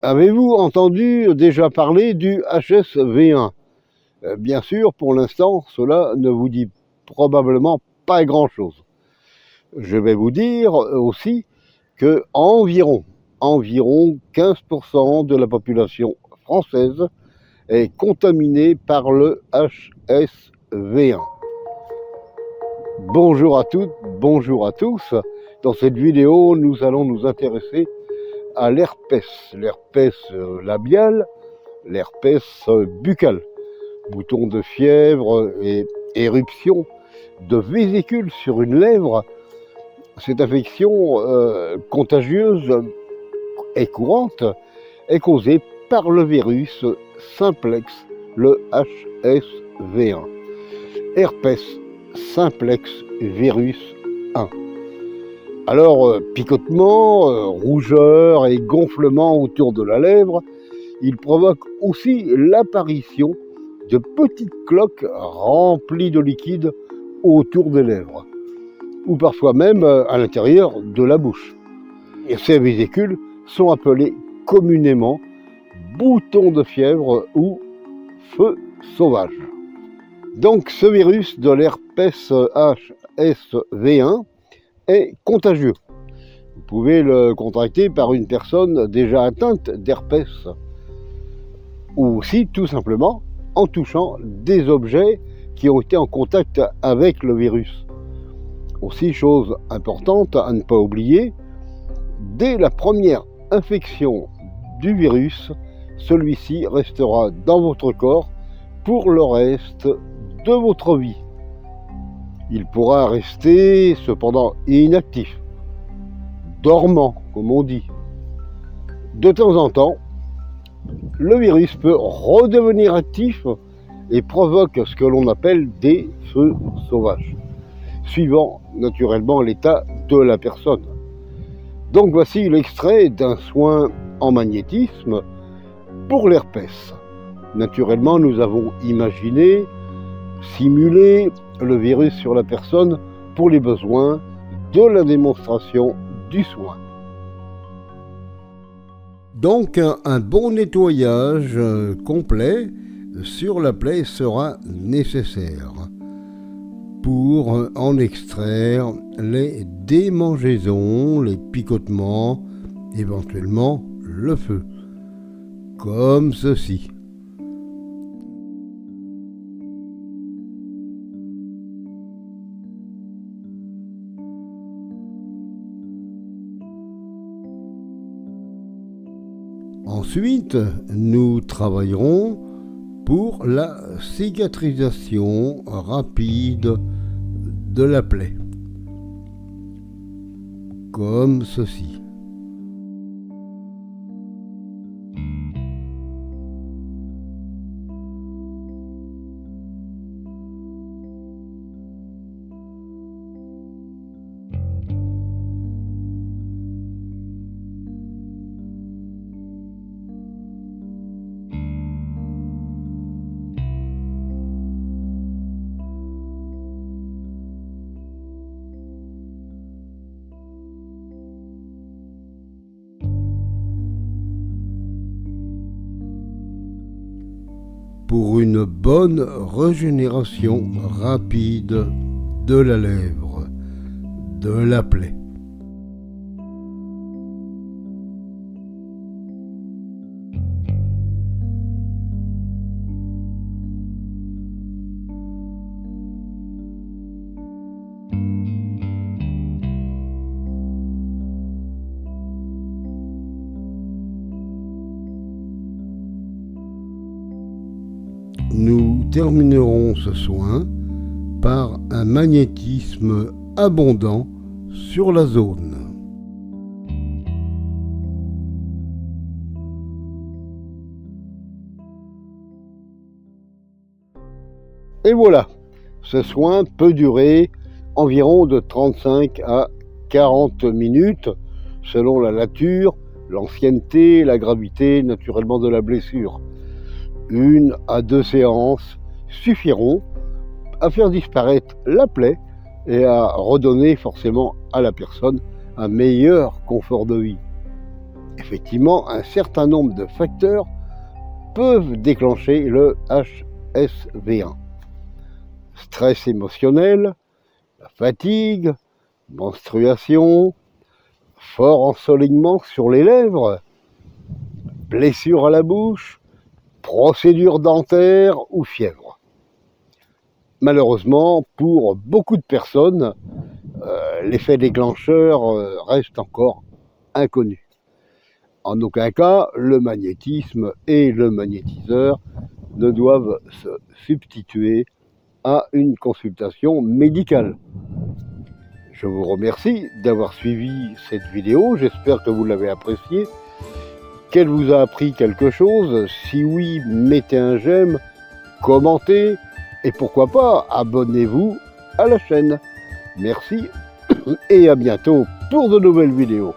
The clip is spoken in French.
Avez-vous entendu déjà parler du HSV1? Bien sûr, pour l'instant, cela ne vous dit probablement pas grand-chose. Je vais vous dire aussi que environ 15% de la population française est contaminée par le HSV1. Bonjour à toutes, bonjour à tous. Dans cette vidéo, nous allons nous intéresser à l'herpès labial, l'herpès buccal, boutons de fièvre et éruption de vésicules sur une lèvre. Cette infection contagieuse et courante est causée par le virus simplex, le HSV1. Herpès simplex virus 1. Alors, picotement, rougeur et gonflement autour de la lèvre, il provoque aussi l'apparition de petites cloques remplies de liquide autour des lèvres, ou parfois même à l'intérieur de la bouche. Et ces vésicules sont appelés communément boutons de fièvre ou feu sauvage. Donc ce virus de l'herpès HSV1 est contagieux. Vous pouvez le contracter par une personne déjà atteinte d'herpès, ou aussi tout simplement en touchant des objets qui ont été en contact avec le virus. Aussi, chose importante à ne pas oublier, dès la première infection du virus, celui-ci restera dans votre corps pour le reste de votre vie. Il pourra rester cependant inactif, dormant comme on dit. De temps en temps, le virus peut redevenir actif et provoque ce que l'on appelle des feux sauvages, suivant naturellement l'état de la personne. Donc voici l'extrait d'un soin en magnétisme pour l'herpès. Naturellement, nous avons imaginé, simulé le virus sur la personne pour les besoins de la démonstration du soin. Donc un bon nettoyage complet sur la plaie sera nécessaire pour en extraire les démangeaisons, les picotements, éventuellement le feu, comme ceci. Ensuite, nous travaillerons pour la cicatrisation rapide de la plaie, comme ceci. Pour une bonne régénération rapide de la lèvre, de la plaie. Nous terminerons ce soin par un magnétisme abondant sur la zone. Et voilà, ce soin peut durer environ de 35 à 40 minutes selon la nature, l'ancienneté, la gravité naturellement de la blessure. 1 à 2 séances suffiront à faire disparaître la plaie et à redonner forcément à la personne un meilleur confort de vie. effectivement, un certain nombre de facteurs peuvent déclencher le HSV1. Stress émotionnel, la fatigue, menstruation, fort ensoleillement sur les lèvres, blessure à la bouche, procédure dentaire ou fièvre. Malheureusement, pour beaucoup de personnes, l'effet déclencheur reste encore inconnu. En aucun cas, le magnétisme et le magnétiseur ne doivent se substituer à une consultation médicale. Je vous remercie d'avoir suivi cette vidéo, j'espère que vous l'avez appréciée, qu'elle vous a appris quelque chose. Si oui, mettez un j'aime, commentez et pourquoi pas, abonnez-vous à la chaîne. Merci et à bientôt pour de nouvelles vidéos.